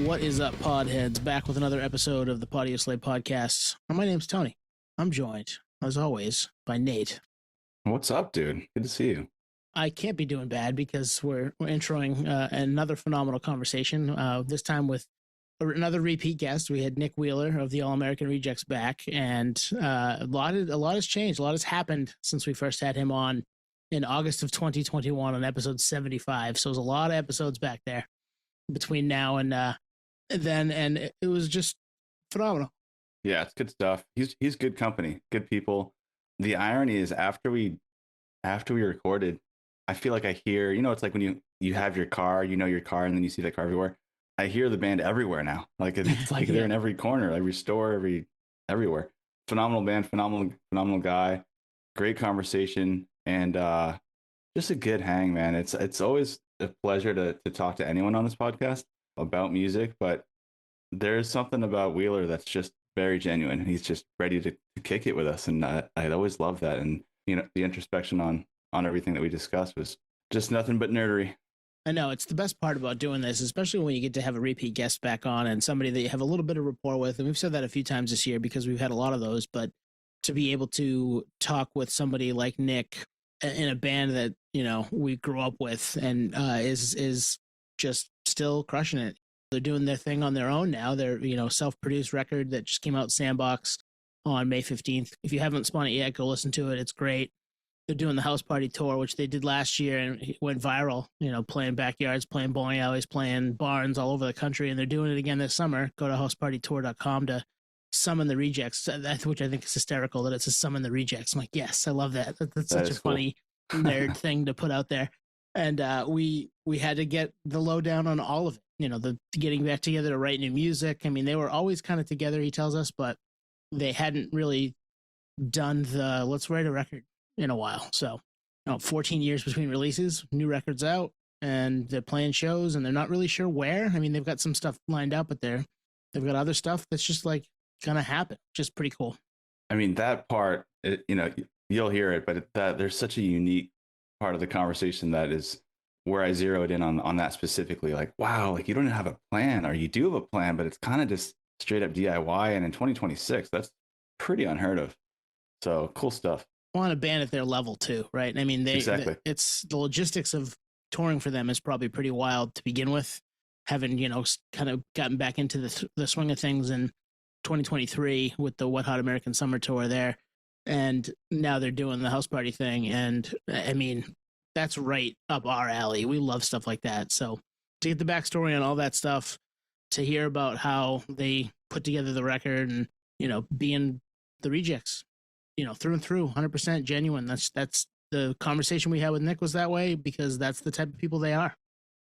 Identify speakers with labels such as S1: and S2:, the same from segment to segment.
S1: What is up, podheads? Back with another episode of the Potty Slay podcast. My name's Tony. I'm joined, as always, by Nate.
S2: What's up, dude? Good to see you.
S1: I can't be doing bad because we're introing another phenomenal conversation. This time with another repeat guest. We had Nick Wheeler of the All American Rejects back, and a lot has changed. A lot has happened since we first had him on in August of 2021 on episode 75. So there's a lot of episodes back there between now and then, and it was just phenomenal.
S2: Yeah, it's good stuff. He's good company, good people. The irony is after we recorded, I feel like I hear, it's like when you have your car, your car, and then you see that car everywhere. I hear the band everywhere now. Like it's like they're in every corner, every store, everywhere. Phenomenal band, phenomenal guy, great conversation, and just a good hang, man. It's always a pleasure to talk to anyone on this podcast about music, but there's something about Wheeler that's just very genuine. He's just ready to kick it with us, and I'd always love that. And the introspection on everything that we discussed was just nothing but nerdery.
S1: I know, it's the best part about doing this, especially when you get to have a repeat guest back on and somebody that you have a little bit of rapport with. And we've said that a few times this year because we've had a lot of those, but to be able to talk with somebody like Nick in a band that, we grew up with and is just still crushing it. They're doing their thing on their own now. They're, self-produced record that just came out, Sandbox, on May 15th. If you haven't spun it yet, go listen to it. It's great. They're doing the house party tour, which they did last year and it went viral, playing backyards, playing bowling alleys, playing barns all over the country. And they're doing it again this summer. Go to housepartytour.com to summon the rejects, which I think is hysterical that it says summon the rejects. I'm like, yes, I love that. That's such a funny nerd thing to put out there. And we had to get the lowdown on all of it. The getting back together to write new music. I mean, they were always kind of together, he tells us, but they hadn't really done the let's write a record in a while. So 14 years between releases, new records out, and they're playing shows and they're not really sure where. I mean, they've got some stuff lined up, but they've got other stuff that's just like gonna happen. Just pretty cool.
S2: I mean, that part, you'll hear it, but there's such a unique part of the conversation that is where I zeroed in on that specifically. Like, wow, like you don't have a plan, or you do have a plan, but it's kind of just straight up DIY. And in 2026, that's pretty unheard of. So cool stuff.
S1: On a band at their level too, right? I mean,
S2: exactly.
S1: It's the logistics of touring for them is probably pretty wild to begin with. Having kind of gotten back into the swing of things in 2023 with the Wet Hot American Summer Tour there, and now they're doing the house party thing. And I mean, that's right up our alley. We love stuff like that. So to get the backstory on all that stuff, to hear about how they put together the record and being the Rejects. Through and through, 100% genuine. That's the conversation we had with Nick was that way because that's the type of people they are.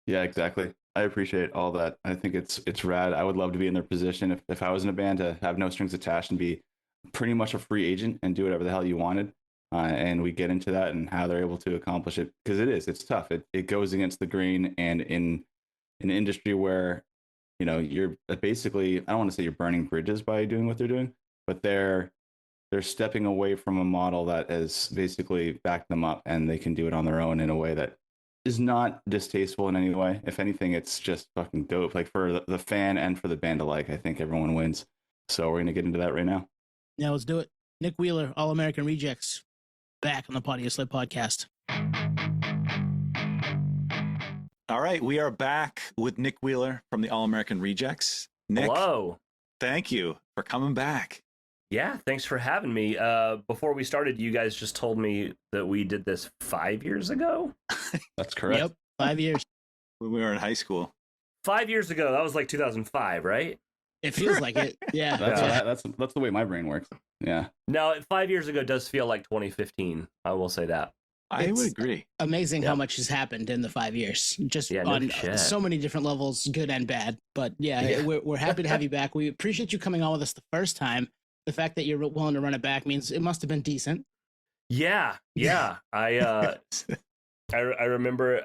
S2: Yeah, exactly. I appreciate all that. I think it's rad. I would love to be in their position if I was in a band to have no strings attached and be pretty much a free agent and do whatever the hell you wanted. And we get into that and how they're able to accomplish it because it's tough. It goes against the grain, and in an industry where you're basically, I don't want to say you're burning bridges by doing what they're doing, but they're stepping away from a model that has basically backed them up, and they can do it on their own in a way that is not distasteful in any way. If anything, it's just fucking dope. Like for the fan and for the band alike, I think everyone wins. So we're going to get into that right now.
S1: Yeah, let's do it. Nick Wheeler, All American Rejects, back on the Potty Slay podcast.
S3: All right, we are back with Nick Wheeler from the All American Rejects. Nick,
S4: hello.
S3: Thank you for coming back.
S4: Yeah, thanks for having me. Before we started, you guys just told me that we did this 5 years ago.
S2: That's correct.
S1: Yep, 5 years.
S3: When we were in high school.
S4: 5 years ago, that was like 2005, right?
S1: It feels like it. Yeah.
S2: That's the way my brain works. Yeah.
S4: No, 5 years ago does feel like 2015. I will say that.
S3: I would agree.
S1: Amazing how much has happened in the 5 years, just on so many different levels, good and bad. But we're happy to have you back. We appreciate you coming on with us the first time. The fact that you're willing to run it back means it must have been decent.
S4: Yeah. I remember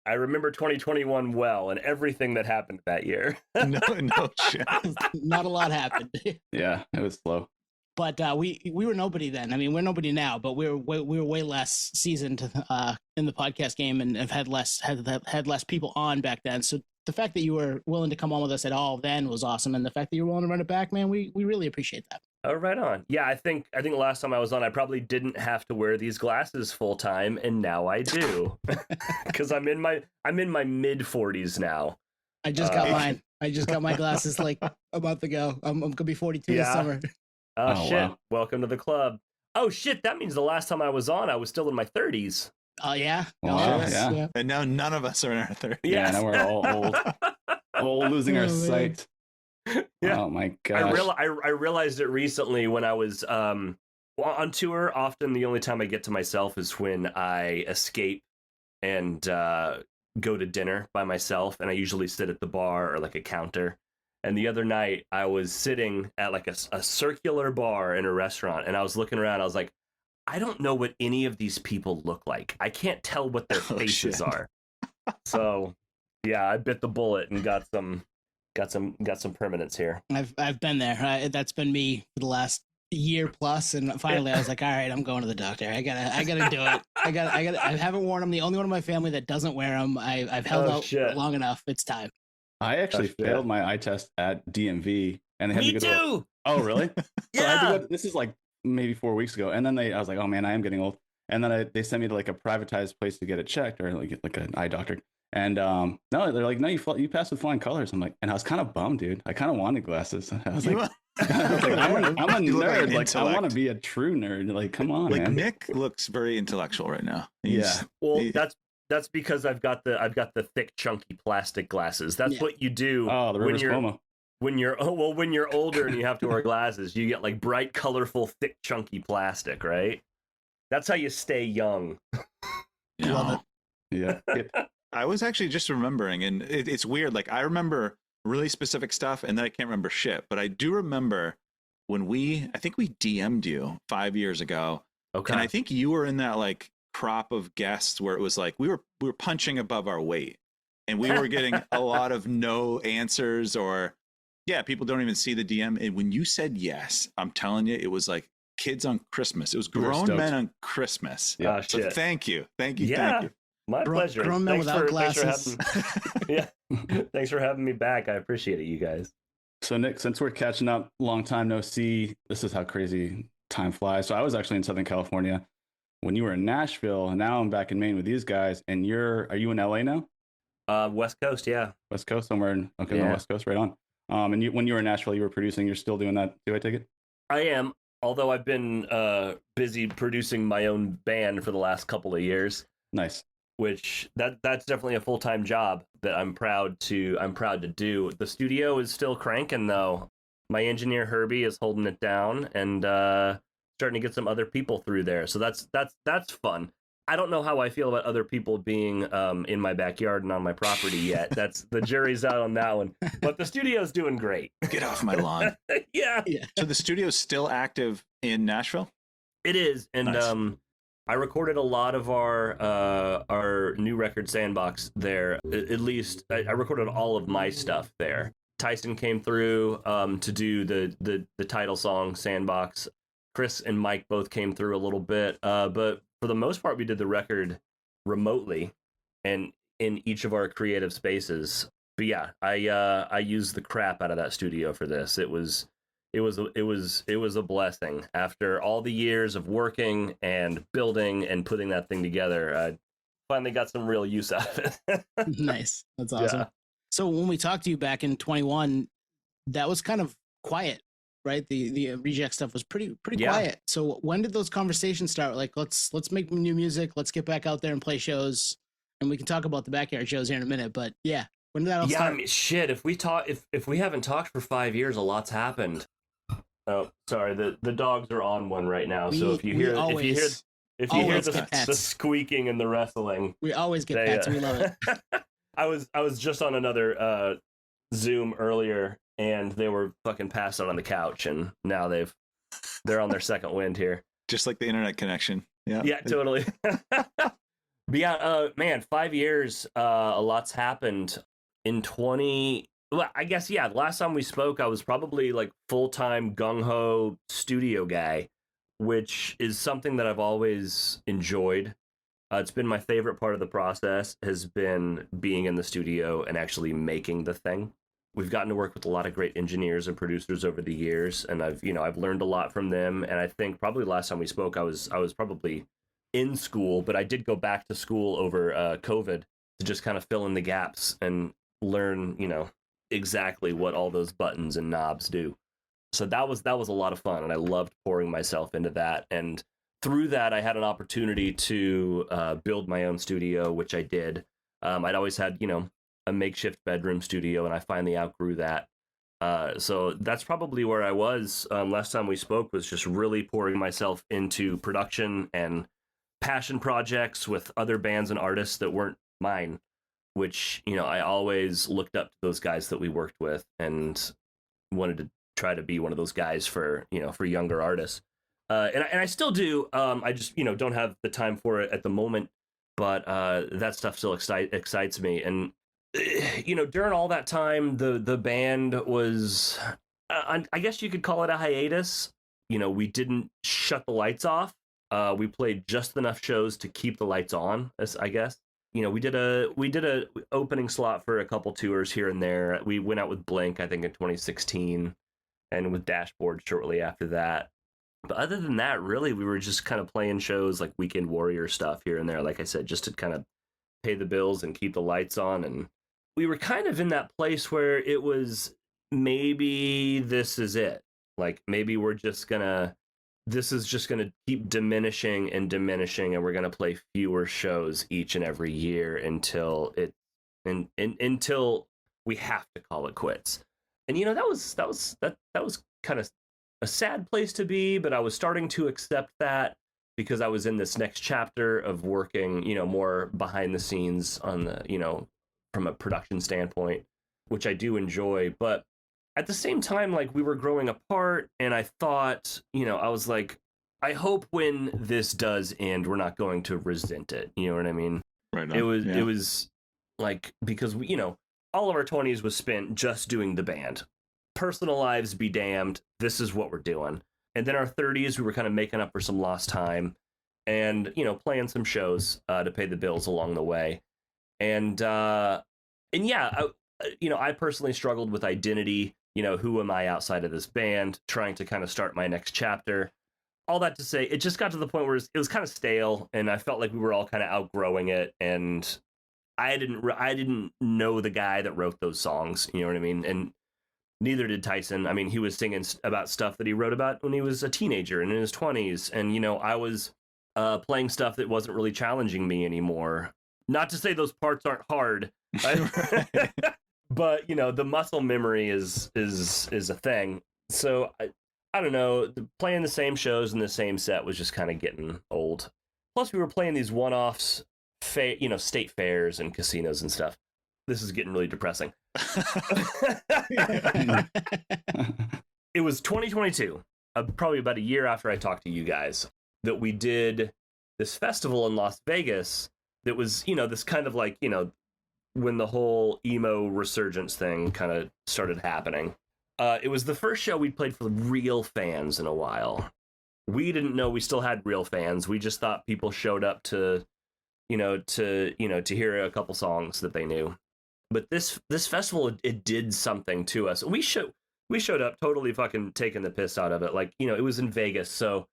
S4: 2021 well, and everything that happened that year.
S3: No shit.
S1: Not a lot happened.
S2: Yeah, it was slow.
S1: But we were nobody then. I mean, we're nobody now, but we were way less seasoned in the podcast game, and have had less people on back then. So the fact that you were willing to come on with us at all then was awesome, and the fact that you're willing to run it back, man, we really appreciate that.
S4: Oh, right on. Yeah, I think last time I was on, I probably didn't have to wear these glasses full time, and now I do, because I'm in my mid 40s now.
S1: I just got mine. I just got my glasses like a month ago. I'm gonna be 42 this summer.
S4: Oh shit!
S2: Wow.
S4: Welcome to the club. Oh shit! That means the last time I was on, I was still in my 30s.
S1: Oh yeah.
S2: Wow,
S1: Oh,
S2: yeah.
S3: And now none of us are in our 30s.
S2: Yeah, now we're all old, losing our
S1: Oh, man.
S2: sight.
S4: Yeah.
S2: Oh my gosh.
S4: I realized it recently when I was on tour. Often the only time I get to myself is when I escape and go to dinner by myself, and I usually sit at the bar or like a counter. And the other night I was sitting at like a circular bar in a restaurant, and I was looking around. I was like, I don't know what any of these people look like. I can't tell what their faces
S3: shit.
S4: are. So yeah, I bit the bullet and got some permanence here.
S1: I've been there. That's been me for the last year plus, and finally I was like, all right, I'm going to the doctor. I gotta do it. I haven't worn them. The only one in my family that doesn't wear them. I've held out
S4: shit.
S1: long enough. It's time.
S2: I actually
S4: Oh, shit.
S2: failed my eye test at DMV, and they had
S4: Me
S2: me go to
S4: too.
S2: oh, really? So I had to
S4: Yeah.
S2: go, this is like maybe 4 weeks ago, and then I was like, oh man, I am getting old. And then they sent me to like a privatized place to get it checked, or like an eye doctor. And no, they're like, no, you passed with flying colors. I'm like, and I was kind of bummed, dude. I kind of wanted glasses. I was like, I'm a
S3: You look like
S2: nerd. Like I want
S3: intellect.
S2: to be a true nerd. Like, come on,
S3: Like
S2: man.
S3: Nick looks very intellectual right now.
S2: Yeah.
S4: Well,
S3: he-
S4: that's because I've got the thick, chunky plastic glasses. That's
S1: Yeah.
S4: what you do
S2: Oh, the
S4: when
S2: reverse
S4: you're
S2: Cuomo.
S4: when you're older and you have to wear glasses. You get like bright, colorful, thick, chunky plastic, right? That's how you stay young.
S3: you
S1: Love
S3: know,
S2: Yeah.
S3: I was actually just remembering, and it's weird. Like I remember really specific stuff, and then I can't remember shit. But I do remember when I think we DM'd you 5 years ago,
S4: Okay.
S3: and I think you were in that like crop of guests where it was like we were punching above our weight, and we were getting a lot of no answers, or people don't even see the DM. And when you said yes, I'm telling you, it was like kids on Christmas. It was
S2: We were
S3: grown
S2: stoked.
S3: men on Christmas.
S4: Oh,
S3: So
S4: shit.
S3: thank you.
S4: Yeah. My pleasure.
S1: Grown men
S4: Thanks
S1: without
S4: for
S1: glasses.
S4: thanks for having me back. I appreciate it, you guys.
S2: So Nick, since we're catching up, long time no see. This is how crazy time flies. So I was actually in Southern California when you were in Nashville, and now I'm back in Maine with these guys. And are you in LA now?
S4: West Coast, yeah.
S2: West Coast, somewhere in on the
S4: Yeah.
S2: West Coast, right on. And when you were in Nashville, you were producing. You're still doing that too, I take it?
S4: I am, although I've been busy producing my own band for the last couple of years,
S2: Nice.
S4: which that's definitely a full-time job that I'm proud to do. The studio is still cranking though. My engineer Harvey is holding it down and starting to get some other people through there. So that's fun. I don't know how I feel about other people being in my backyard and on my property yet. That's the jury's out on that one. But the studio's doing great.
S3: Get off my lawn.
S4: Yeah.
S3: So the studio's still active in Nashville?
S4: It is, and
S3: Nice.
S4: I recorded a lot of our new record Sandbox there. At least I recorded all of my stuff there. Tyson came through to do the title song Sandbox. Chris and Mike both came through a little bit, but for the most part, we did the record remotely and in each of our creative spaces. But yeah, I used the crap out of that studio for this. It was a blessing. After all the years of working and building and putting that thing together, I finally got some real use out of it.
S1: Nice. That's awesome.
S4: Yeah.
S1: So when we talked to you back in 21, that was kind of quiet, right? The reject stuff was pretty
S4: Yeah.
S1: quiet. So when did those conversations start? Like, let's make new music. Let's get back out there and play shows, and we can talk about the backyard shows here in a minute. But yeah, when did that all
S4: Yeah,
S1: start?
S4: I mean, shit. If we haven't talked for 5 years, a lot's happened. Oh, sorry. The dogs are on one right now. So if you hear
S1: always
S4: the
S1: get pets.
S4: squeaking and the wrestling,
S1: We always get
S4: they,
S1: pets. We love it.
S4: I was just on another Zoom earlier, and they were fucking passed out on the couch, and now they're on their second wind here.
S3: Just like the internet connection. Yeah.
S4: Yeah, totally. But yeah, man, 5 years, a lot's happened. In 20, well, I guess, yeah, last time we spoke, I was probably like full-time gung-ho studio guy, which is something that I've always enjoyed. It's been my favorite part of the process has been being in the studio and actually making the thing. We've gotten to work with a lot of great engineers and producers over the years, and I've learned a lot from them. And I think probably last time we spoke, I was probably in school, but I did go back to school over COVID to just kind of fill in the gaps and learn, exactly what all those buttons and knobs do. So that was a lot of fun, and I loved pouring myself into that. And through that, I had an opportunity to build my own studio, which I did. I'd always had, a makeshift bedroom studio, and I finally outgrew that. So that's probably where I was last time we spoke, was just really pouring myself into production and passion projects with other bands and artists that weren't mine, which, I always looked up to those guys that we worked with and wanted to try to be one of those guys for younger artists. And I still do. I just, don't have the time for it at the moment, but that stuff still excites me. And, during all that time, the band was, I guess you could call it a hiatus. We didn't shut the lights off. We played just enough shows to keep the lights on, I guess. We did a opening slot for a couple tours here and there. We went out with Blink, I think, in 2016, and with Dashboard shortly after that. But other than that, really, we were just kind of playing shows like Weekend Warrior stuff here and there, like I said, just to kind of pay the bills and keep the lights on. And we were kind of in that place where it was, maybe this is it. Like, maybe this is just gonna keep diminishing, and we're gonna play fewer shows each and every year until until we have to call it quits. And that was kind of a sad place to be, but I was starting to accept that because I was in this next chapter of working, more behind the scenes on the, from a production standpoint, which I do enjoy. But at the same time, like, we were growing apart, and I thought, I was like, I hope when this does end, we're not going to resent it. You know what I mean?
S3: Right on.
S4: It was like, because we, all of our 20s was spent just doing the band. Personal lives be damned, this is what we're doing. And then our 30s, we were kind of making up for some lost time and, playing some shows to pay the bills along the way. And yeah, I personally struggled with identity. Who am I outside of this band, trying to kind of start my next chapter. All that to say, it just got to the point where it was kind of stale, and I felt like we were all kind of outgrowing it. And I didn't know the guy that wrote those songs, you know what I mean? And neither did Tyson. I mean, he was singing about stuff that he wrote about when he was a teenager and in his 20s. And, I was playing stuff that wasn't really challenging me anymore. Not to say those parts aren't hard, but, the muscle memory is a thing. So I don't know, playing the same shows in the same set was just kind of getting old. Plus, we were playing these one-offs, state fairs and casinos and stuff. This is getting really depressing. It was 2022, probably about a year after I talked to you guys, that we did this festival in Las Vegas that was, this kind of like, when the whole emo resurgence thing kind of started happening. It was the first show we played for real fans in a while. We didn't know we still had real fans. We just thought people showed up to hear a couple songs that they knew. But this festival, it did something to us. We showed up totally fucking taking the piss out of it. Like, it was in Vegas, so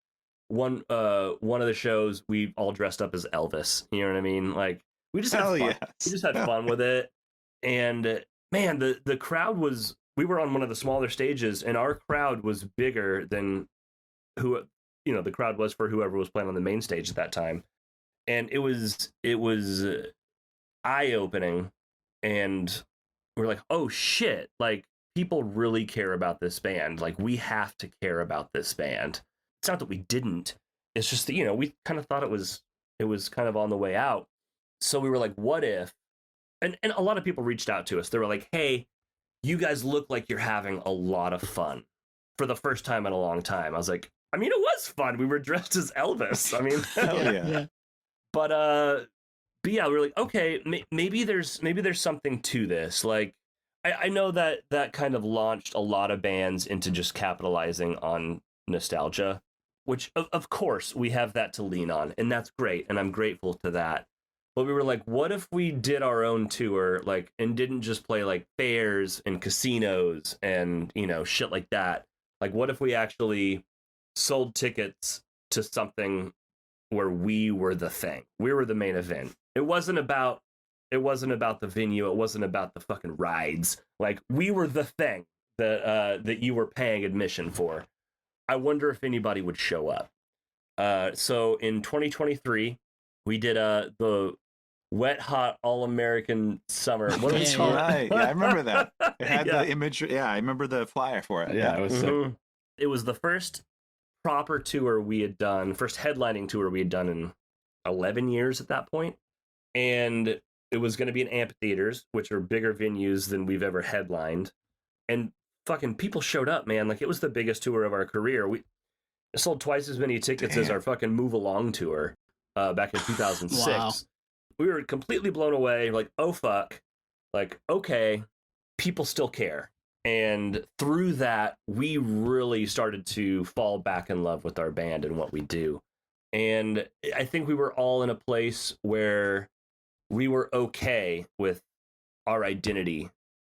S4: one of the shows we all dressed up as Elvis. You know what I mean? Like, we just had fun.
S3: Yes.
S4: We just had fun with it. And man, the crowd was. We were on one of the smaller stages, and our crowd was bigger than the crowd was for whoever was playing on the main stage at that time. And it was eye-opening, and we're like, oh shit, like, people really care about this band. Like, we have to care about this band. It's not that we didn't. It's just that, we kind of thought it was kind of on the way out. So we were like, what if? And a lot of people reached out to us. They were like, hey, you guys look like you're having a lot of fun for the first time in a long time. I was like, I mean, it was fun. We were dressed as Elvis. I mean,
S3: Hell yeah.
S4: But yeah, we're like, okay, maybe there's something to this. Like, I know that kind of launched a lot of bands into just capitalizing on nostalgia. which of course we have that to lean on, and that's great, and I'm grateful to that. But we were like, what if we did our own tour, like, and didn't just play like fairs and casinos and, you know, shit like that? Like, what if we actually sold tickets to something where we were the thing? We were the main event. It wasn't about the venue. It wasn't about the fucking rides. Like, we were the thing that you were paying admission for. I wonder if anybody would show up. So in 2023, we did the Wet Hot All-American Summer. What do we call it?
S3: Right. Yeah, I remember that. It had
S4: Yeah.
S3: the image. Yeah, I remember the flyer for it.
S2: Yeah, it was sick.
S4: Mhm. It was the first proper tour we had done, first headlining tour we had done in 11 years at that point. And it was going to be in amphitheaters, which are bigger venues than we've ever headlined. And fucking people showed up, man. Like, it was the biggest tour of our career. We sold twice as many tickets as our fucking Move Along tour back in 2006.
S1: Wow.
S4: We were completely blown away. Like, oh, fuck. Like, okay, people still care. And through that, we really started to fall back in love with our band and what we do. And I think we were all in a place where we were okay with our identity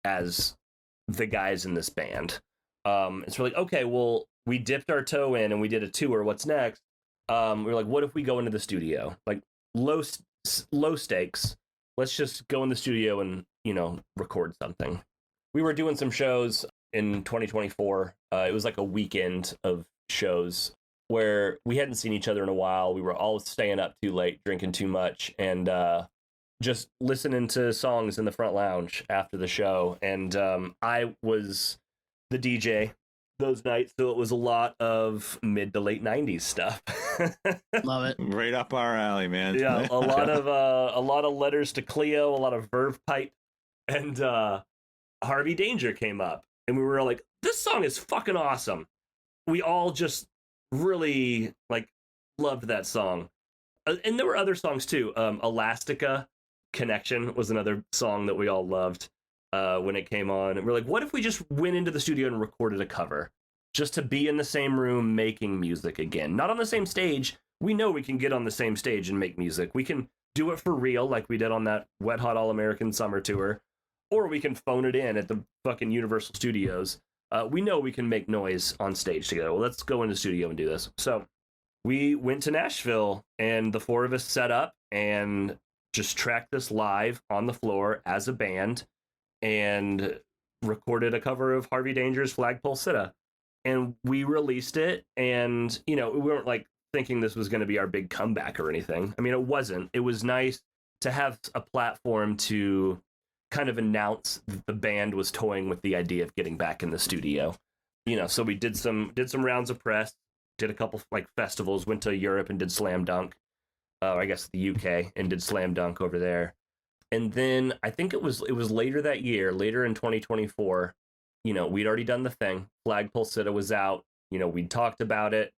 S4: as the guys in this band. It's really, okay, well, we dipped our toe in and we did a tour. What's next? We were like, what if we go into the studio? Like, low stakes. Let's just go in the studio and, you know, record something. We were doing some shows in 2024. It was like a weekend of shows where we hadn't seen each other in a while. We were all staying up too late, drinking too much, and just listening to songs in the front lounge after the show. And I was the DJ those nights, so it was a lot of mid to late 90s stuff.
S1: Love it.
S3: Right up our alley, man.
S4: Yeah, a lot of Letters to Cleo, a lot of Verve Pipe, and Harvey Danger came up, and we were like, this song is fucking awesome. We all just really like loved that song. And there were other songs too. Elastica Connection was another song that we all loved when it came on. And we're like, what if we just went into the studio and recorded a cover just to be in the same room making music again? Not on the same stage. We know we can get on the same stage and make music. We can do it for real like we did on that Wet Hot All-American Summer tour, or we can phone it in at the fucking Universal Studios. We know we can make noise on stage together. Well, let's go in the studio and do this. So we went to Nashville, and the four of us set up and just tracked this live on the floor as a band and recorded a cover of Harvey Danger's Flagpole Sitta. And we released it, and, you know, we weren't like thinking this was going to be our big comeback or anything. I mean, it wasn't. It was nice to have a platform to kind of announce that the band was toying with the idea of getting back in the studio. You know, so we did some rounds of press, did a couple like festivals, went to Europe and did Slam Dunk. I guess the UK, and did Slam Dunk over there. And then I think it was later that year, later in 2024, you know, we'd already done the thing. Flagpole Sitta was out, you know, we'd talked about it.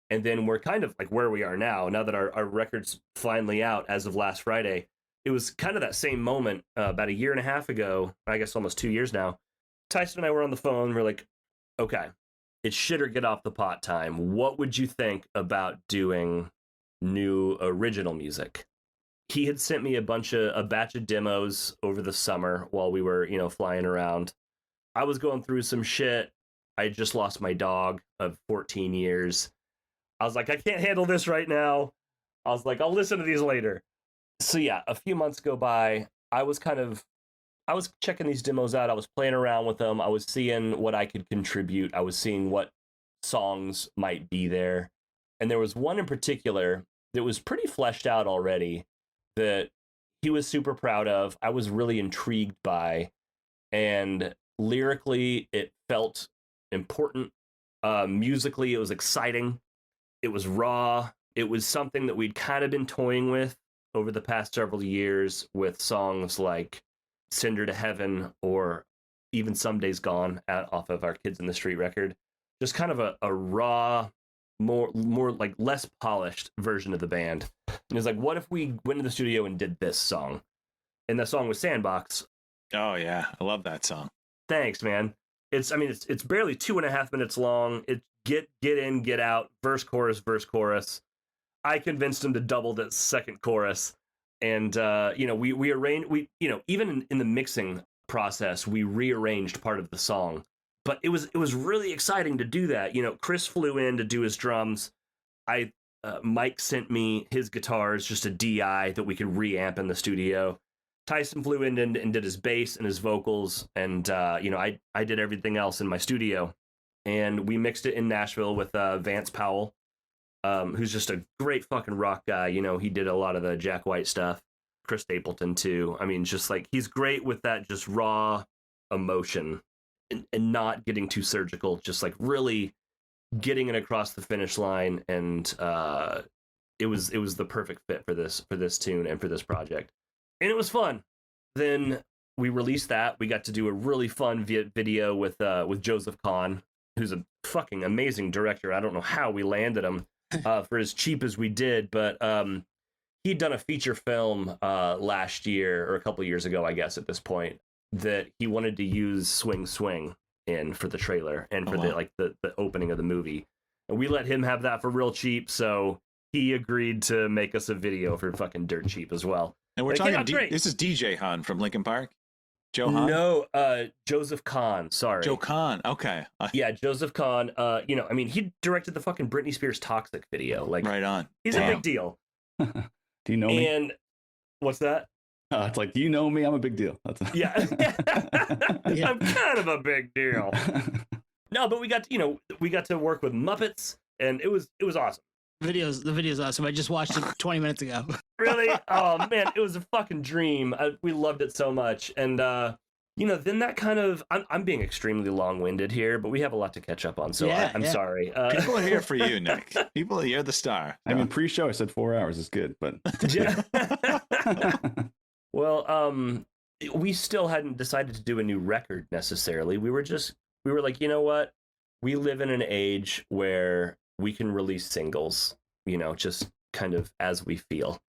S4: And then we're kind of like where we are now that our record's finally out as of last Friday. It was kind of that same moment about a year and a half ago, I guess almost 2 years now. Tyson and I were on the phone. We're like, okay, it's shit or get off the pot time. What would you think about doing new original music? He had sent me a batch of demos over the summer while we were, you know, flying around. I was going through some shit. I had just lost my dog of 14 years. I was like, I can't handle this right now. I was like, I'll listen to these later. So yeah, a few months go by. I was checking these demos out. I was playing around with them. I was seeing what I could contribute. I was seeing what songs might be there. And there was one in particular that was pretty fleshed out already that he was super proud of. I was really intrigued by. And lyrically, it felt important. Musically, it was exciting. It was raw. It was something that we'd kind of been toying with over the past several years with songs like Cinder to Heaven or even Some Days Gone off of our Kids in the Street record. Just kind of a raw, more like less polished version of the band. And it was like, what if we went to the studio and did this song? And the song was Sandbox.
S3: Oh yeah, I love that song.
S4: Thanks, man. It's barely 2.5 minutes long. It's get in, get out, verse, chorus. I convinced him to double the second chorus. And, we arranged, even in the mixing process, we rearranged part of the song. But it was really exciting to do that. Chris flew in to do his drums. Mike sent me his guitars, just a DI that we could reamp in the studio. Tyson flew in and did his bass and his vocals. And, I did everything else in my studio. And we mixed it in Nashville with Vance Powell, who's just a great fucking rock guy. He did a lot of the Jack White stuff. Chris Stapleton, too. I mean, just like, he's great with that just raw emotion and not getting too surgical, just like really getting it across the finish line. And it was the perfect fit for this tune and for this project. And it was fun. Then we released that. We got to do a really fun video with Joseph Kahn, who's a fucking amazing director. I don't know how we landed him for as cheap as we did, but he'd done a feature film last year or a couple years ago, I guess, at this point, that he wanted to use Swing Swing in for the trailer and for the opening of the movie. And we let him have that for real cheap, so he agreed to make us a video for fucking dirt cheap as well.
S3: And we're talking, this is DJ Han from Linkin Park? Joe Han?
S4: No, Joseph Kahn, sorry.
S3: Joe Kahn, okay.
S4: Yeah, Joseph Kahn, he directed the fucking Britney Spears Toxic video. Like,
S3: right on.
S4: He's a big deal.
S2: Do you know me?
S4: And what's that?
S2: It's like, do you know me? I'm a big deal.
S4: Yeah. I'm kind of a big deal. No, but we got to work with Muppets, and it was awesome.
S1: The video's awesome. I just watched it 20 minutes ago.
S4: Really? Oh man, it was a fucking dream. We loved it so much. And then that kind of, I'm being extremely long-winded here, but we have a lot to catch up on, so I'm sorry.
S3: People are here for you, Nick. You're the star.
S2: I mean, pre-show I said 4 hours is good, but
S4: yeah. Well, we still hadn't decided to do a new record necessarily. We were like, you know what? We live in an age where we can release singles, just kind of as we feel,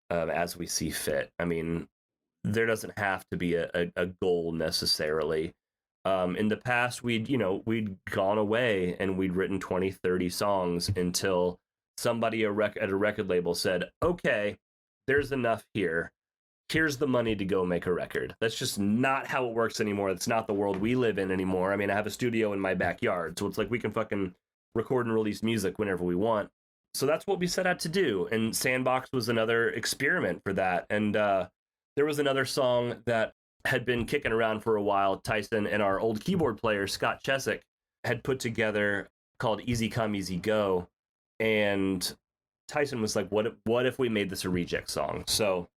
S4: as we see fit. I mean, there doesn't have to be a goal necessarily. In the past, we'd gone away and we'd written 20, 30 songs until somebody at a record label said, okay, there's enough here. Here's the money to go make a record. That's just not how it works anymore. That's not the world we live in anymore. I mean, I have a studio in my backyard, so it's like we can fucking record and release music whenever we want. So that's what we set out to do. And Sandbox was another experiment for that. And there was another song that had been kicking around for a while. Tyson and our old keyboard player, Scott Chesick, had put together called Easy Come, Easy Go. And Tyson was like, what if we made this a reject song? So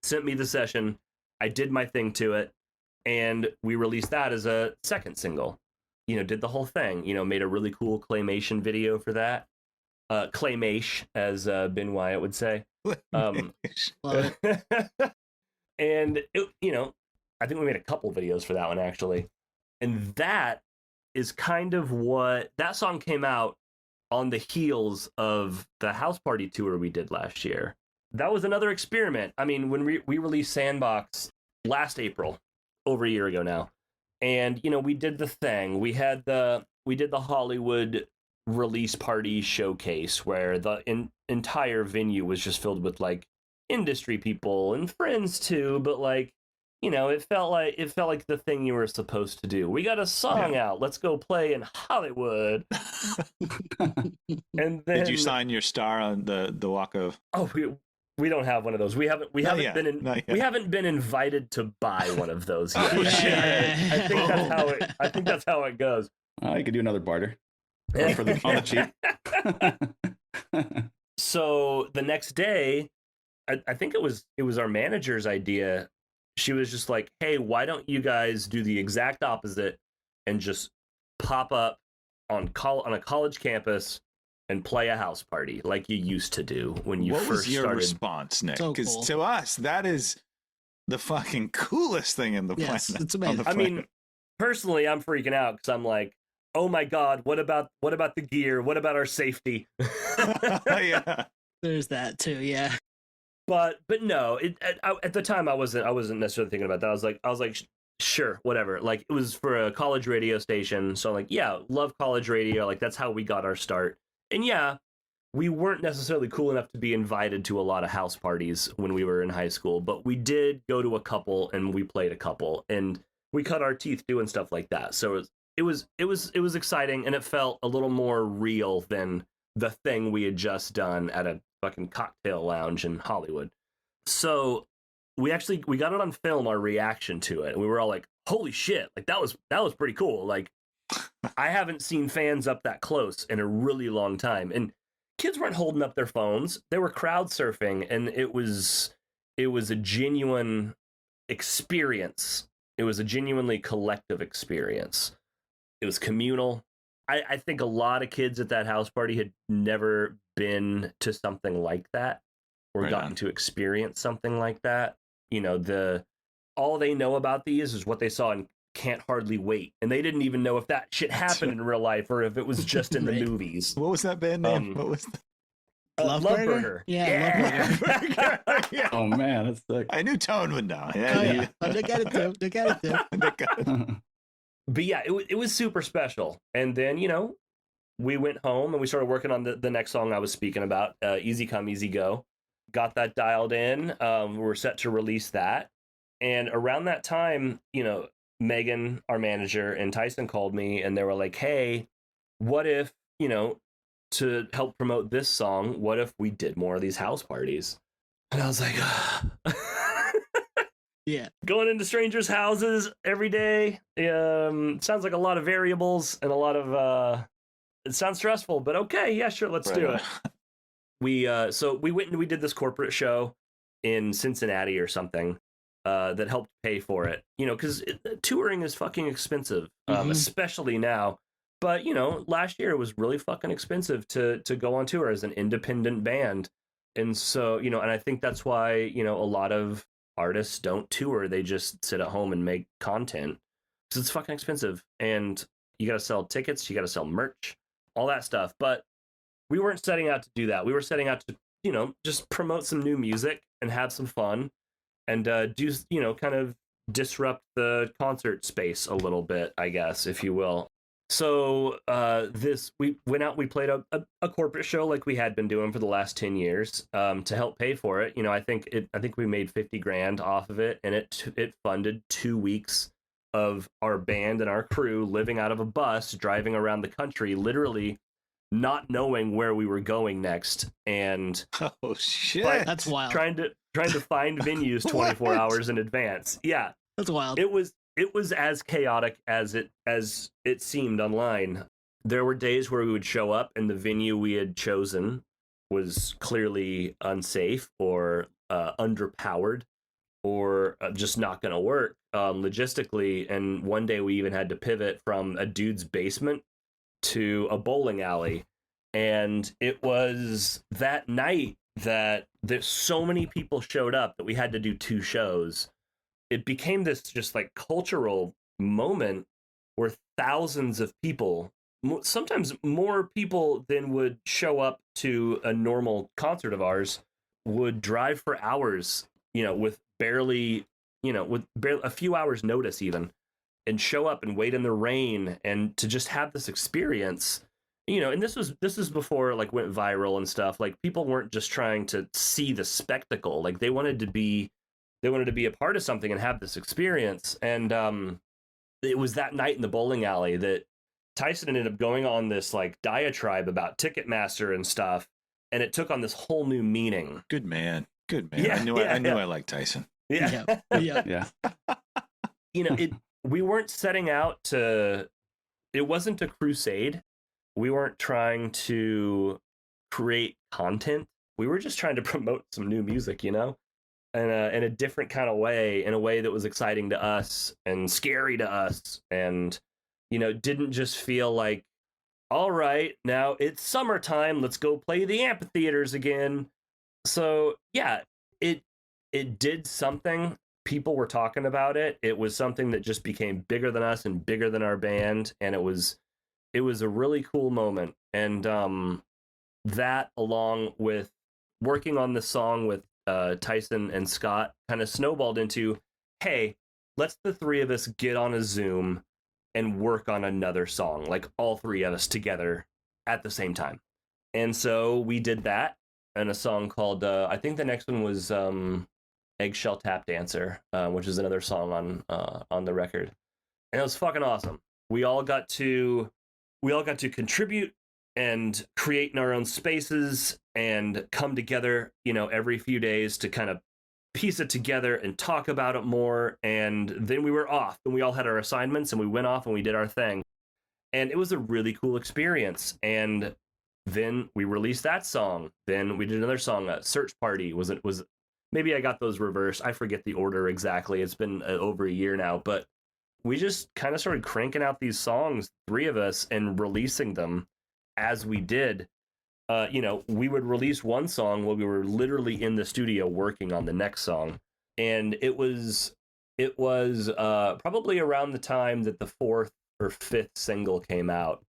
S4: sent me the session. I did my thing to it. And we released that as a second single. Did the whole thing, made a really cool claymation video for that. Claymation, as Ben Wyatt would say.
S1: Love it.
S4: And, I think we made a couple videos for that one, actually. And that is kind of that song came out on the heels of the house party tour we did last year. That was another experiment. I mean, when we released Sandbox last April, over a year ago now, and we did the thing. We did the Hollywood release party showcase where the entire venue was just filled with like industry people and friends too, but like it felt like the thing you were supposed to do. We got a song out. Let's go play in Hollywood. And then,
S3: did you sign your star on the walk of?
S4: Oh, we don't have one of those. We haven't been invited to buy one of those yet. I think that's how it goes.
S2: You could do another barter on the cheap.
S4: So the next day, I think it was our manager's idea. She was just like, "Hey, why don't you guys do the exact opposite and just pop up on a college campus and play a house party like you used to do when you first started?" What was your
S3: response, Nick?
S1: So
S3: Because
S1: cool.
S3: to us, that is the fucking coolest thing in the planet.
S1: It's amazing.
S4: I mean, personally, I'm freaking out because I'm like, oh my God, what about the gear? What about our safety?
S3: Yeah.
S1: There's that too, yeah.
S4: But no, at the time I wasn't necessarily thinking about that. I was like, sure, whatever. Like, it was for a college radio station. So, like, yeah, love college radio. Like, that's how we got our start. And yeah, we weren't necessarily cool enough to be invited to a lot of house parties when we were in high school, but we did go to a couple and we played a couple and we cut our teeth doing stuff like that. So it was exciting, and it felt a little more real than the thing we had just done at a fucking cocktail lounge in Hollywood. So we got it on film, our reaction to it. And we were all like, holy shit, like that was pretty cool. Like, I haven't seen fans up that close in a really long time. And kids weren't holding up their phones. They were crowd surfing, and it was a genuine experience. It was a genuinely collective experience. It was communal. I think a lot of kids at that house party had never been to something like that or gotten to experience something like that. You know, all they know about these is what they saw in Can't Hardly Wait, and they didn't even know if that shit happened in real life or if it was just in the movies.
S3: What was that band name? What was
S1: Love Burger? Yeah. Love Burger.
S3: Yeah.
S2: Oh man, that's sick.
S3: I knew Tone would know.
S1: Yeah. They got it too.
S4: But yeah, it was super special. And then, you know, we went home and we started working on the next song I was speaking about, Easy Come, Easy Go. Got that dialed in. We were set to release that. And around that time, you know, Megan, our manager, and Tyson called me and they were like, hey, what if, you know, to help promote this song, what if we did more of these house parties? And I was like,
S1: yeah,
S4: going into strangers' houses every day. Sounds like a lot of variables and a lot of it sounds stressful, but okay, yeah, sure, let's do it. So we went and we did this corporate show in Cincinnati or something that helped pay for it. You know, because touring is fucking expensive, especially now. But you know, last year it was really fucking expensive to go on tour as an independent band, and so you know, and I think that's why, you know, a lot of artists don't tour. They just sit at home and make content because it's fucking expensive, and you got to sell tickets, you got to sell merch, all that stuff. But we weren't setting out to do that. We were setting out to, you know, just promote some new music and have some fun and do, you know, kind of disrupt the concert space a little bit, I guess, if you will. So we went out, we played a corporate show like we had been doing for the last 10 years to help pay for it. You know, I think we made 50 grand off of it, and it funded 2 weeks of our band and our crew living out of a bus, driving around the country, literally not knowing where we were going next. And
S3: oh shit,
S1: that's wild.
S4: Trying to find venues 24 hours in advance. Yeah,
S1: that's wild.
S4: It was as chaotic as it seemed online. There were days where we would show up and the venue we had chosen was clearly unsafe or underpowered or just not going to work logistically. And one day we even had to pivot from a dude's basement to a bowling alley. And it was that night that there's so many people showed up that we had to do 2 shows. It became this just like cultural moment where thousands of people, sometimes more people than would show up to a normal concert of ours, would drive for hours, you know, with barely a few hours notice even, and show up and wait in the rain and to just have this experience, you know. And this is before like went viral and stuff. Like, people weren't just trying to see the spectacle. Like, they wanted to be a part of something and have this experience. And it was that night in the bowling alley that Tyson ended up going on this like diatribe about Ticketmaster and stuff, and it took on this whole new meaning.
S3: Good man.
S4: Yeah,
S3: I knew I liked Tyson.
S4: Yeah.
S2: Yeah.
S4: You know, we weren't setting out to. It wasn't a crusade. We weren't trying to create content. We were just trying to promote some new music, you know. In a different kind of way, in a way that was exciting to us and scary to us, and, you know, didn't just feel like, all right, now it's summertime, let's go play the amphitheaters again. So yeah, it did something. People were talking about it. It was something that just became bigger than us and bigger than our band, and it was a really cool moment. And that, along with working on the song with Tyson and Scott, kind of snowballed into, hey, let's the three of us get on a Zoom and work on another song, like all three of us together at the same time. And so we did that, and a song called I think the next one was Eggshell Tap Dancer, which is another song on the record. And it was fucking awesome. We all got to contribute and create in our own spaces and come together, every few days to kind of piece it together and talk about it more. And then we were off, and we all had our assignments, and we went off and we did our thing. And it was a really cool experience. And then we released that song. Then we did another song, Search Party. Was maybe I got those reversed. I forget the order exactly. It's been over a year now, but we just kind of started cranking out these songs, three of us, and releasing them as we did. We would release one song while we were literally in the studio working on the next song. And it was probably around the time that the fourth or fifth single came out,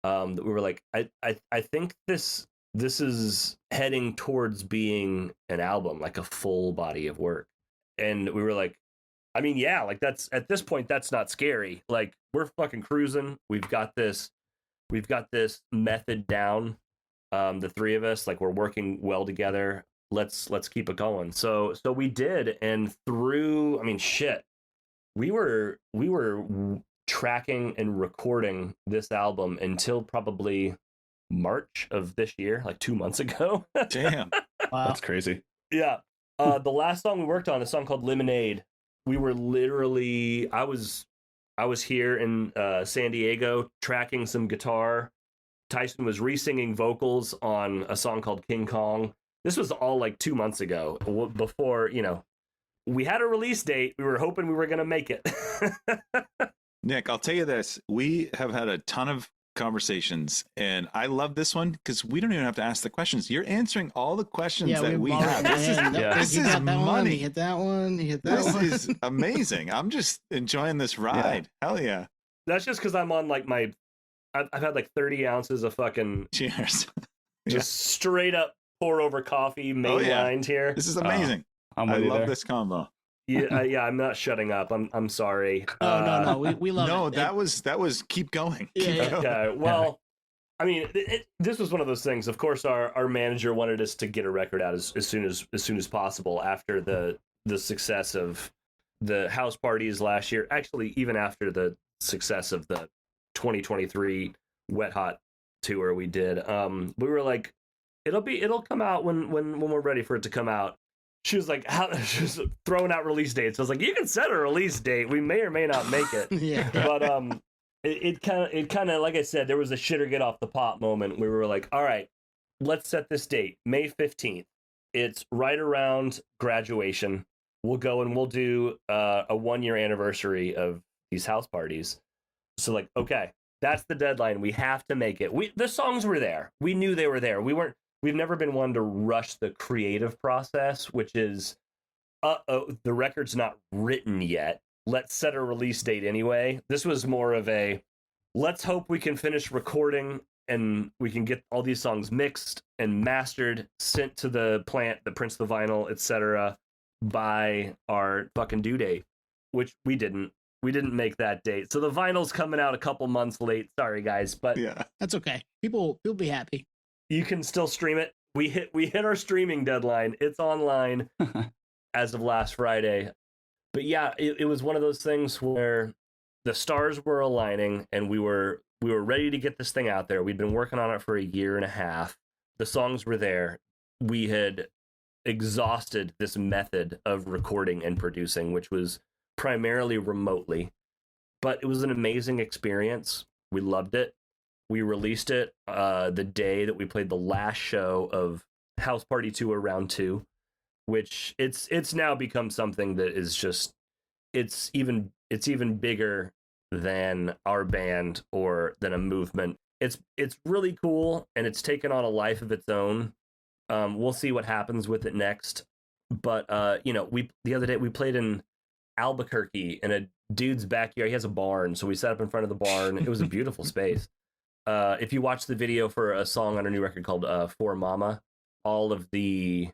S4: that we were like, I think this is heading towards being an album, like a full body of work. And we were like, I mean, yeah, like that's, at this point, that's not scary. Like, we're fucking cruising. We've got this method down. The three of us, like, we're working well together. Let's keep it going. So we did. And through, I mean, shit, we were tracking and recording this album until probably March of this year, like 2 months ago.
S3: Damn.
S1: Wow.
S2: That's crazy.
S4: Yeah. The last song we worked on, a song called Lemonade. We were literally, I was here in San Diego tracking some guitar. Tyson was re-singing vocals on a song called King Kong. This was all like 2 months ago, before, we had a release date. We were hoping we were going to make it.
S3: Nick, I'll tell you this. We have had a ton of conversations, and I love this one because we don't even have to ask the questions. You're answering all the questions that we have. This is money.
S1: You hit that one. You hit that one.
S3: This is amazing. I'm just enjoying this ride. Yeah. Hell yeah.
S4: That's just because I'm on like I've had like 30 ounces of fucking
S3: cheers.
S4: Just straight up pour over coffee mainlined here.
S3: This is amazing. I love this combo.
S4: Yeah, I'm not shutting up. I'm sorry.
S1: No, we love it.
S3: No, that was keep going.
S4: Okay. Well, I mean, this was one of those things. Of course, our manager wanted us to get a record out as soon as possible after the success of the house parties last year. Actually, even after the success of the 2023 Wet Hot tour we did. We were like, it'll come out when we're ready for it to come out. She was like, she was throwing out release dates. I was like, you can set a release date. We may or may not make it.
S1: Yeah.
S4: But it kind of, like I said, there was a shit or get off the pot moment where we were like, all right, let's set this date, May 15th. It's right around graduation. We'll go and we'll do a 1-year anniversary of these house parties. So like, okay, that's the deadline. We have to make it. The songs were there. We knew they were there. We've never been one to rush the creative process, which is, the record's not written yet. Let's set a release date anyway. This was more of a, let's hope we can finish recording and we can get all these songs mixed and mastered, sent to the plant that prints the vinyl, etc. by our fucking due date, which we didn't. We didn't make that date. So the vinyl's coming out a couple months late. Sorry, guys, but
S3: yeah,
S1: that's okay. People be happy.
S4: You can still stream it. We hit our streaming deadline. It's online as of last Friday. But yeah, it was one of those things where the stars were aligning and we were ready to get this thing out there. We'd been working on it for a year and a half. The songs were there. We had exhausted this method of recording and producing, which was primarily remotely. But it was an amazing experience. We loved it. We released it the day that we played the last show of House Party Tour Round 2, which it's now become something that is just it's even bigger than our band or than a movement. It's really cool, and it's taken on a life of its own. We'll see what happens with it next. But the other day we played in Albuquerque in a dude's backyard. He has a barn, so we sat up in front of the barn. It was a beautiful space. If you watch the video for a song on our new record called For Mama, all of the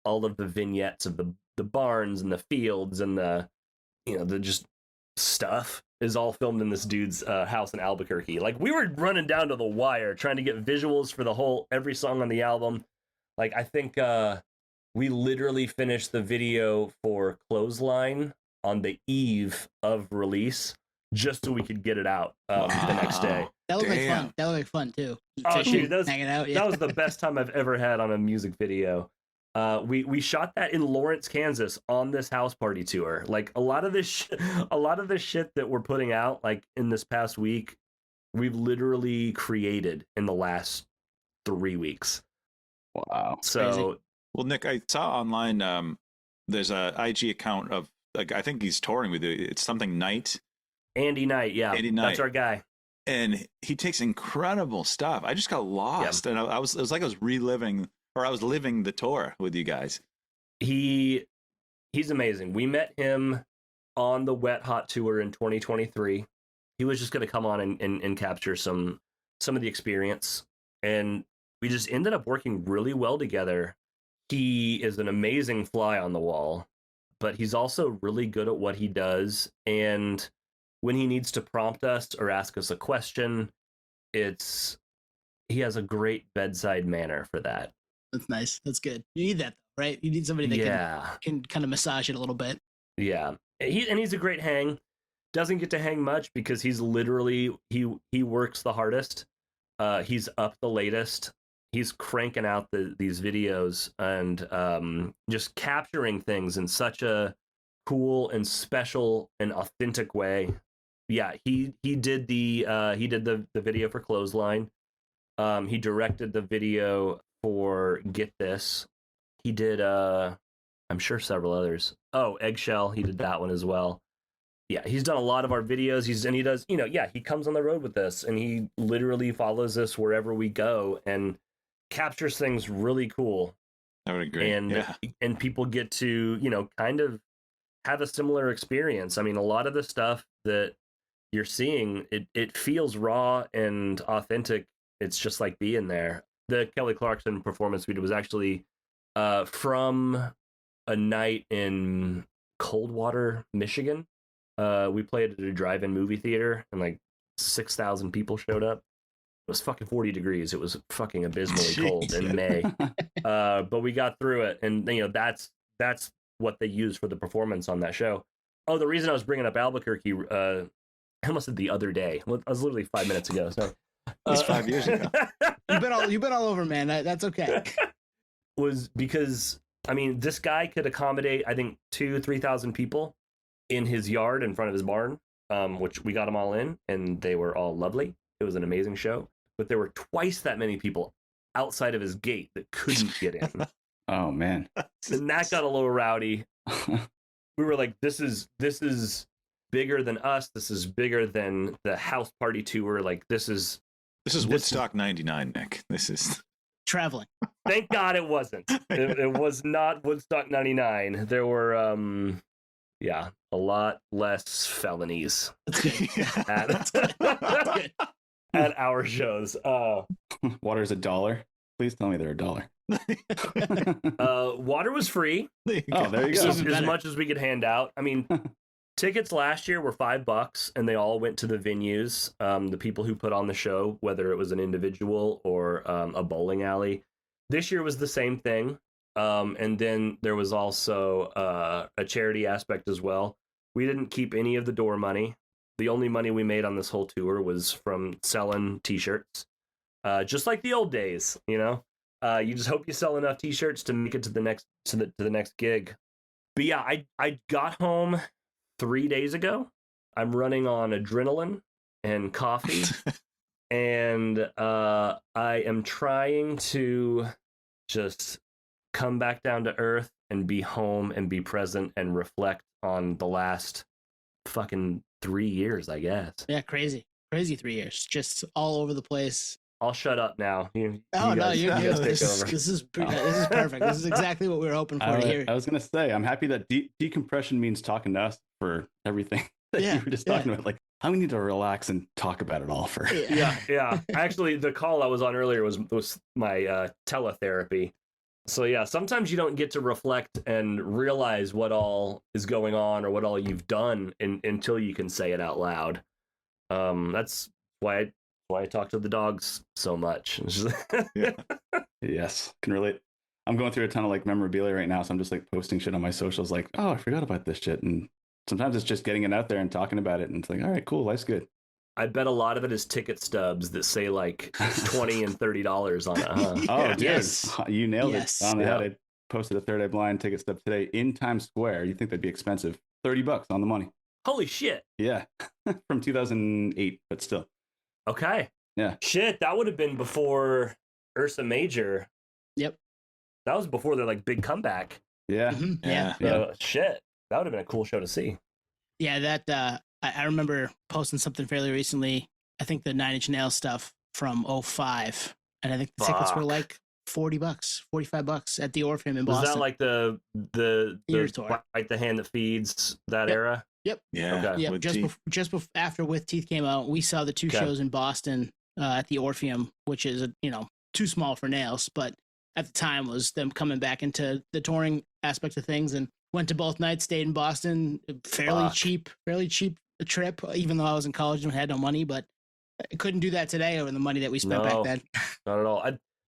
S4: vignettes of the barns and the fields and the the just stuff is all filmed in this dude's house in Albuquerque. Like, we were running down to the wire trying to get visuals for every song on the album. Like, I think we literally finished the video for Clothesline on the eve of release just so we could get it out the next day.
S1: That looked like fun. That looked like fun too.
S4: Oh, dude,
S1: hanging out. Yeah.
S4: That was the best time I've ever had on a music video. We shot that in Lawrence, Kansas on this house party tour. Like, a lot of this shit that we're putting out like in this past week, we've literally created in the last 3 weeks.
S2: Wow.
S4: So,
S1: crazy.
S3: Well, Nick, I saw online there's a IG account of, like, I think he's touring with you. It's something Knight.
S4: Andy Knight, yeah.
S3: Andy Knight.
S4: That's our guy.
S3: And he takes incredible stuff. I just got lost, and it was like I was reliving, or I was living the tour with you guys.
S4: He's amazing. We met him on the Wet Hot tour in 2023. He was just going to come on and capture some of the experience, and we just ended up working really well together. He is an amazing fly on the wall, but he's also really good at what he does, and when he needs to prompt us or ask us a question, he has a great bedside manner for that.
S1: That's nice. That's good. You need that, though, right? You need somebody that can kind of massage it a little bit.
S4: Yeah. He's a great hang. Doesn't get to hang much because he's literally, he works the hardest. He's up the latest. He's cranking out these videos and just capturing things in such a cool and special and authentic way. Yeah, he did the video for Clothesline. He directed the video for Get This. He did I'm sure several others. Oh, Eggshell, he did that one as well. Yeah, he's done a lot of our videos. He does, he comes on the road with us and he literally follows us wherever we go and captures things really cool.
S3: That would be great.
S4: And people get to, kind of have a similar experience. I mean, a lot of the stuff that you're seeing, it feels raw and authentic. It's just like being there. The Kelly Clarkson performance video was actually from a night in Coldwater, Michigan. We played at a drive-in movie theater and like 6,000 people showed up. It was fucking 40 degrees. It was fucking abysmally cold in May. But we got through it. And, that's what they used for the performance on that show. Oh, the reason I was bringing up Albuquerque, I almost said the other day. Well, I was literally 5 minutes ago. So
S3: That's 5 years ago.
S1: You've been all over, man. That's okay.
S4: Was because, I mean, this guy could accommodate, I think, 2,000-3,000 people in his yard in front of his barn, which we got them all in, and they were all lovely. It was an amazing show. But there were twice that many people outside of his gate that couldn't get in.
S2: Oh, man.
S4: And that got a little rowdy. We were like, this is bigger than us. This is bigger than the house party tour. Like, this is
S3: Woodstock 99, Nick. This is
S1: Traveling.
S4: Thank God it wasn't. It was not Woodstock 99. There were, a lot less felonies at our shows.
S2: Water's $1. Please tell me they're $1.
S4: Water was free.
S2: Oh, there you go.
S4: As much as we could hand out. I mean, tickets last year were $5, and they all went to the venues. The people who put on the show, whether it was an individual or a bowling alley. This year was the same thing. And then there was also a charity aspect as well. We didn't keep any of the door money. The only money we made on this whole tour was from selling T-shirts, just like the old days. You just hope you sell enough T-shirts to make it to the next gig. But yeah, I got home 3 days ago. I'm running on adrenaline and coffee, and I am trying to just come back down to earth and be home and be present and reflect on the last fucking 3 years, I guess.
S1: Yeah, crazy 3 years, just all over the place.
S4: I'll shut up now. You
S1: guys
S4: take over.
S1: This is perfect. This is exactly what we were hoping for to hear.
S2: I was gonna say, I'm happy that decompression means talking to us for everything that you were just talking about. Like, how we need to relax and talk about it all for.
S4: Yeah. Actually, the call I was on earlier was my teletherapy. So yeah, sometimes you don't get to reflect and realize what all is going on or what all you've done until you can say it out loud. That's why I talk to the dogs so much.
S3: Yeah.
S2: Yes, can relate. I'm going through a ton of like memorabilia right now, so I'm just like posting shit on my socials, like, oh, I forgot about this shit, and sometimes it's just getting it out there and talking about it, and it's like, all right, cool, life's good.
S4: I bet a lot of it is ticket stubs that say like $20 and $30 on it. Huh?
S2: Oh, dude,
S1: Yes.
S2: you nailed
S1: Yes.
S2: it on the
S4: Yeah.
S2: head. I posted a Third Eye Blind ticket stub today in Times Square. You think that'd be expensive? $30 on the money.
S4: Holy shit!
S2: Yeah, from 2008, but still.
S4: Okay.
S2: Yeah.
S4: Shit, that would have been before Ursa Major.
S1: Yep.
S4: That was before their like big comeback.
S2: Yeah.
S1: Mhm.
S3: Yeah.
S1: Yeah.
S4: So, shit, that would have been a cool show to see.
S1: Yeah, that I remember posting something fairly recently. I think the Nine Inch Nails stuff from '05, and I think the tickets were
S4: Fuck.
S1: like $40, $45 at the Orpheum in
S4: Was
S1: Boston.
S4: that like the
S1: Year tour.
S4: Bite the Hand That Feeds that
S1: Yep.
S4: era?
S3: Yeah.
S4: Okay.
S1: Yeah,
S3: with
S1: just
S3: Teeth.
S1: after With Teeth came out, we saw the two
S4: Okay.
S1: shows in Boston at the Orpheum, which is too small for Nails, but at the time was them coming back into the touring aspect of things, and went to both nights, stayed in Boston, fairly
S4: Fuck.
S1: cheap trip, even though I was in college and had no money, but I couldn't do that today over the money that we spent
S4: No.
S1: back then.
S4: Not at all.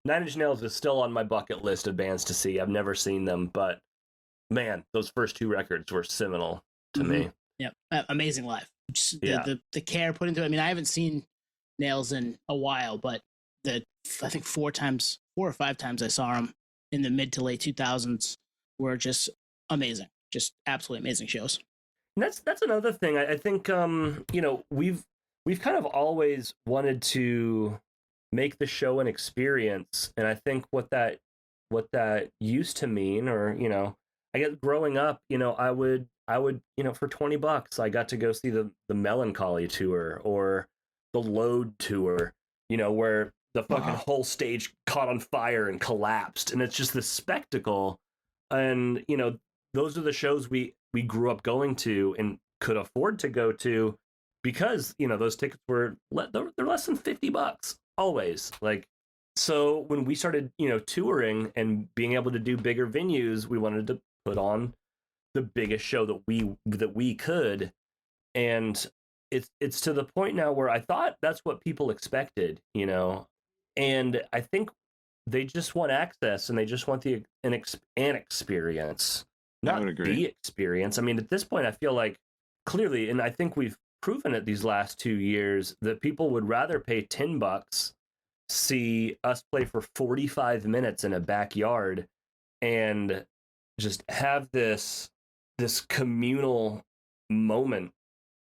S4: Nine Inch Nails is still on my bucket list of bands to see. I've never seen them, but man, those first two records were seminal to me.
S1: Yep, amazing live. Just
S4: Yeah.
S1: the care put into it. I mean, I haven't seen Nails in a while, but I think 4 or 5 times I saw them in the mid to late 2000s were just amazing, just absolutely amazing shows.
S4: And that's another thing. I think we've kind of always wanted to make the show an experience, and I think what that used to mean, or I guess growing up, I would for $20 I got to go see the Melancholy tour or the Load tour, where the fucking
S3: Wow.
S4: whole stage caught on fire and collapsed, and it's just this spectacle. And those are the shows we grew up going to and could afford to go to, because those tickets were they're less than $50 always. Like, so when we started touring and being able to do bigger venues, we wanted to put on the biggest show that we could. And it's to the point now where I thought that's what people expected, and I think they just want access, and they just want an experience,
S3: I
S4: not
S3: would agree.
S4: the experience. I mean, at this point, I feel like clearly, and I think we've proven it these last 2 years, that people would rather pay $10, see us play for 45 minutes in a backyard, and just have this communal moment,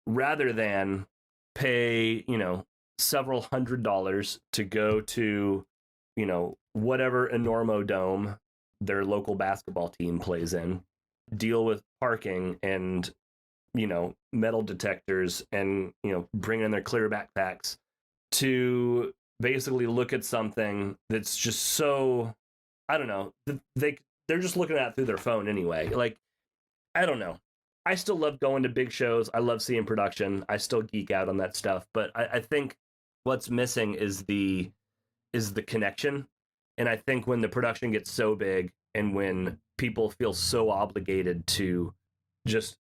S4: rather than pay several $100s to go to whatever Enormo Dome their local basketball team plays in, deal with parking and metal detectors, and bring in their clear backpacks to basically look at something that's just so, I don't know, they're just looking at it through their phone anyway. Like, I don't know. I still love going to big shows. I love seeing production. I still geek out on that stuff, but I think what's missing is the connection. And I think when the production gets so big, and when people feel so obligated to just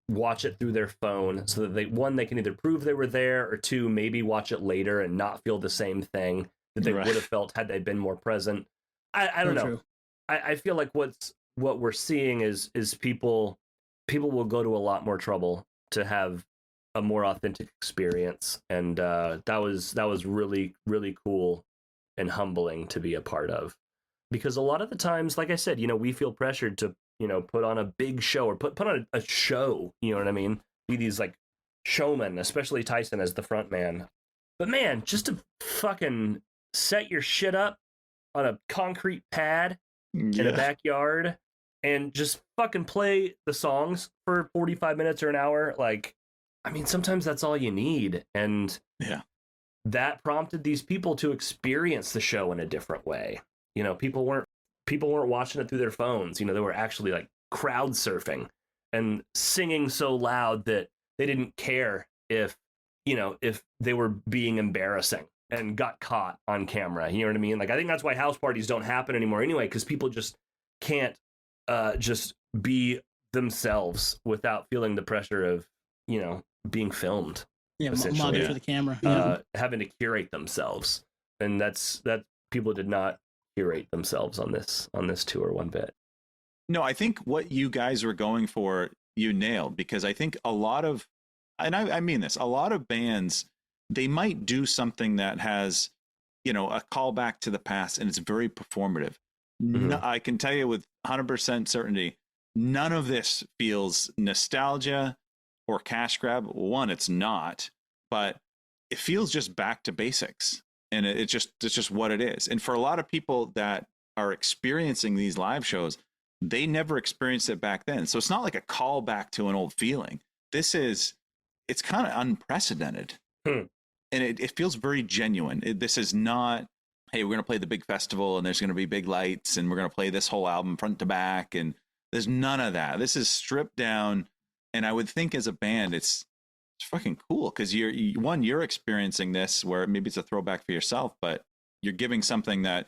S4: watch it through their phone, so that they can either prove they were there, or two, maybe watch it later and not feel the same thing that they
S3: Right.
S4: would have felt had they been more present. I don't know.
S1: True.
S4: I feel like what we're seeing is people will go to a lot more trouble to have a more authentic experience, and that was really, really cool and humbling to be a part of, because a lot of the times, like I said, we feel pressured to put on a big show, or put on a show, you know what I mean, be these like showmen, especially Tyson as the front man. But man, just to fucking set your shit up on a concrete pad in a backyard and just fucking play the songs for 45 minutes or an hour, like, I mean, sometimes that's all you need. And
S3: Yeah.
S4: that prompted these people to experience the show in a different way. People weren't watching it through their phones. They were actually like crowd surfing and singing so loud that they didn't care if they were being embarrassing and got caught on camera. You know what I mean? Like, I think that's why house parties don't happen anymore anyway, because people just can't just be themselves without feeling the pressure of, being filmed.
S1: Yeah,
S4: essentially.
S1: modeling for the camera. Yeah.
S4: Having to curate themselves. And that people did not curate themselves on this tour one bit.
S3: No, I think what you guys were going for, you nailed, because I think a lot of, and I mean this, a lot of bands, they might do something that has, a callback to the past, and it's very performative.
S4: Mm-hmm.
S3: No, I can tell you with 100% certainty, none of this feels nostalgia or cash grab. One, it's not, but it feels just back to basics, and it's just what it is. And for a lot of people that are experiencing these live shows, they never experienced it back then. So it's not like a callback to an old feeling. It's kind of unprecedented. And it feels very genuine. This is not, hey, we're going to play the big festival and there's going to be big lights and we're going to play this whole album front to back. And there's none of that. This is stripped down. And I would think as a band, it's fucking cool because you're experiencing this where maybe it's a throwback for yourself, but you're giving something that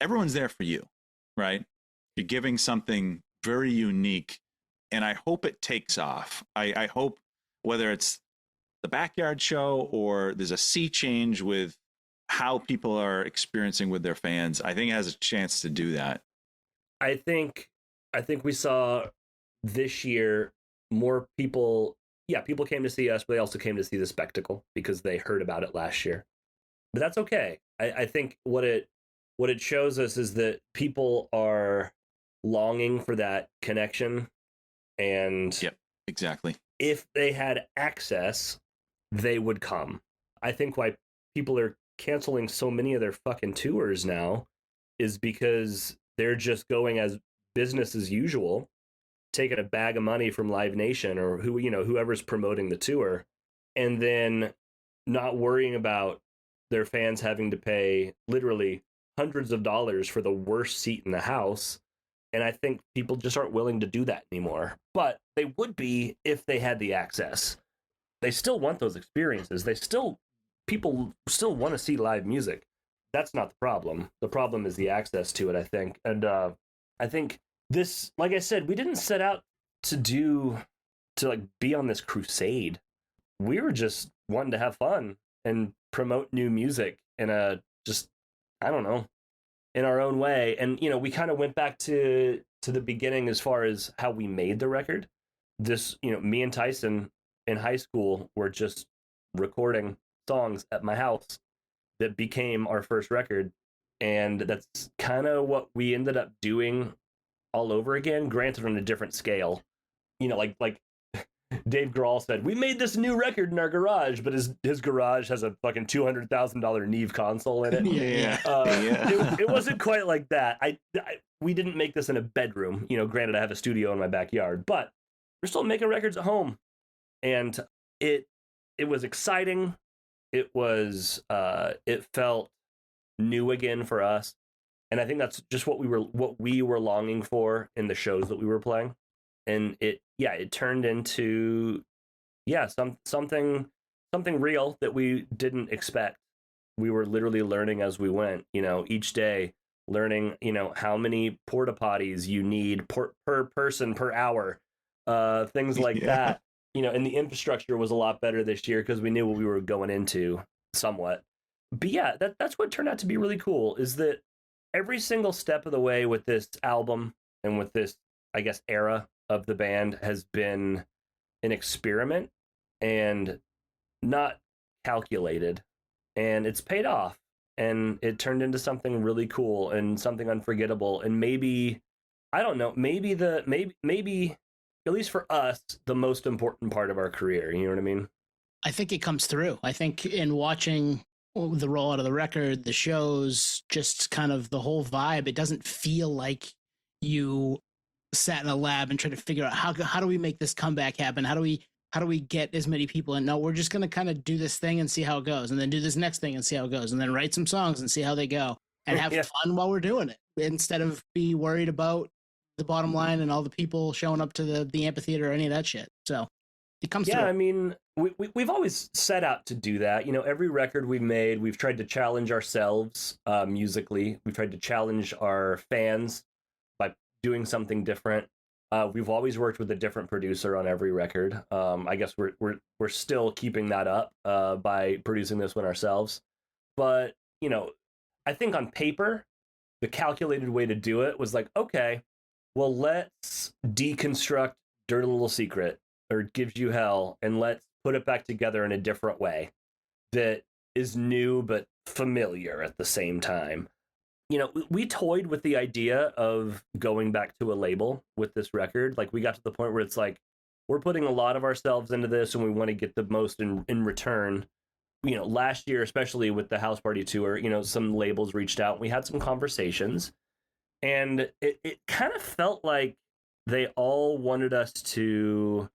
S3: everyone's there for you, right? You're giving something very unique, and I hope it takes off. I hope whether it's the backyard show or there's a sea change with how people are experiencing with their fans, I think it has a chance to do that.
S4: I think we saw this year more people. Yeah, people came to see us, but they also came to see the spectacle because they heard about it last year. But that's okay. I think what it shows us is that people are longing for that connection, and
S3: yep, exactly.
S4: If they had access, they would come. I think why people are canceling so many of their fucking tours now is because they're just going as business as usual, taking a bag of money from Live Nation or whoever's promoting the tour, and then not worrying about their fans having to pay literally hundreds of dollars for the worst seat in the house. And I think people just aren't willing to do that anymore. But they would be if they had the access. They still want those experiences. People still want to see live music. That's not the problem. The problem is the access to it, I think. And I think this, like I said, we didn't set out to be on this crusade. We were just wanting to have fun and promote new music in in our own way. And, we kind of went back to the beginning as far as how we made the record. This, me and Tyson in high school were just recording songs at my house that became our first record. And that's kind of what we ended up doing all over again, granted on a different scale. Like Dave Grohl said, we made this new record in our garage, but his garage has a fucking $200,000 Neve console in it. It wasn't quite like that. We didn't make this in a bedroom. Granted, I have a studio in my backyard, but we're still making records at home, and it was exciting. It was it felt new again for us, and I think that's just what we were longing for in the shows that we were playing. And it turned into something real that we didn't expect. We were literally learning as we went, each day, learning, how many porta potties you need per person per hour, things like that. And the infrastructure was a lot better this year because we knew what we were going into somewhat. But yeah, that's what turned out to be really cool, is that every single step of the way with this album and with this, I guess, era of the band has been an experiment and not calculated, and it's paid off, and it turned into something really cool and something unforgettable. And maybe, I don't know, maybe at least for us, the most important part of our career. You know what I mean?
S1: I think it comes through. I think in watching the rollout of the record, the shows, just kind of the whole vibe, it doesn't feel like you sat in a lab and tried to figure out how do we make this comeback happen? How do we get as many people in? No, we're just going to kind of do this thing and see how it goes, and then do this next thing and see how it goes, and then write some songs and see how they go, and have fun while we're doing it, instead of be worried about the bottom line and all the people showing up to the amphitheater or any of that shit. So it comes through.
S4: I mean, we've always set out to do that. Every record we've made, we've tried to challenge ourselves musically. We've tried to challenge our fans by doing something different. We've always worked with a different producer on every record. I guess we're still keeping that up by producing this one ourselves. But, you know, I think on paper, the calculated way to do it was like, okay, well, let's deconstruct Dirty Little Secret or Gives You Hell, and let's put it back together in a different way that is new but familiar at the same time. You know, we toyed with the idea of going back to a label with this record. Like, we got to the point where it's like, we're putting a lot of ourselves into this and we want to get the most in return. You know, last year, especially with the House Party tour, you know, some labels reached out. We had some conversations, and it kind of felt like they all wanted us to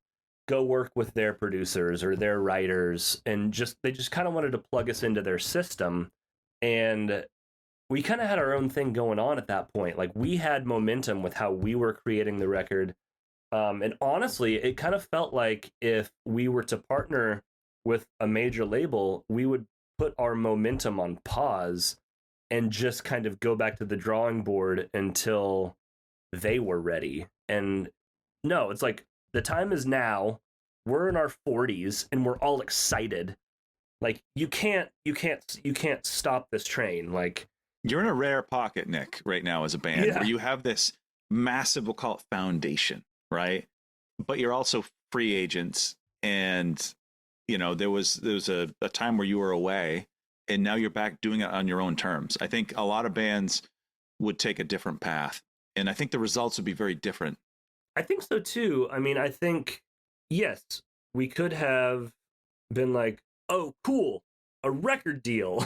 S4: go work with their producers or their writers, and they just kind of wanted to plug us into their system. And we kind of had our own thing going on at that point. Like, we had momentum with how we were creating the record. And honestly, it kind of felt like if we were to partner with a major label, we would put our momentum on pause and just kind of go back to the drawing board until they were ready. And no, it's like, the time is now. We're in our 40s and we're all excited. Like, you can't stop this train. Like,
S3: you're in a rare pocket, Nick, right now as a band, where you have this massive, we'll call it foundation, right? But you're also free agents, and you know, there was a time where you were away, and now you're back doing it on your own terms. I think a lot of bands would take a different path, and I think the results would be very different.
S4: I think so too. I mean, I think, yes, we could have been like, oh, cool, a record deal.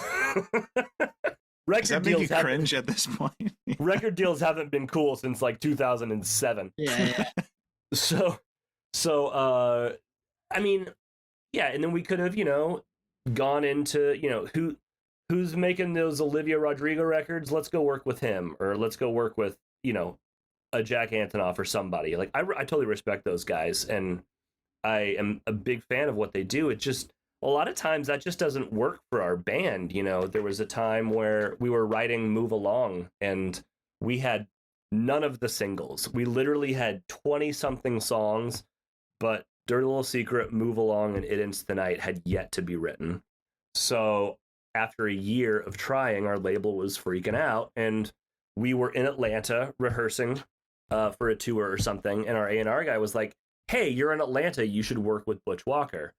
S3: Does that make you cringe at this point?
S4: Record deals haven't been cool since like 2007.
S1: Yeah.
S4: So, I mean, yeah, and then we could have, you know, gone into, you know, who's making those Olivia Rodrigo records? Let's go work with him, or let's go work with, you know, a Jack Antonoff or somebody. Like, I totally respect those guys, and I am a big fan of what they do. It just, a lot of times that just doesn't work for our band. You know, there was a time where we were writing Move Along, and we had none of the singles. We literally had 20-something songs, but Dirty Little Secret, Move Along, and It Ends the Night had yet to be written. So after a year of trying, our label was freaking out, and we were in Atlanta rehearsing for a tour or something, and our A&R guy was like, hey, you're in Atlanta, you should work with Butch Walker.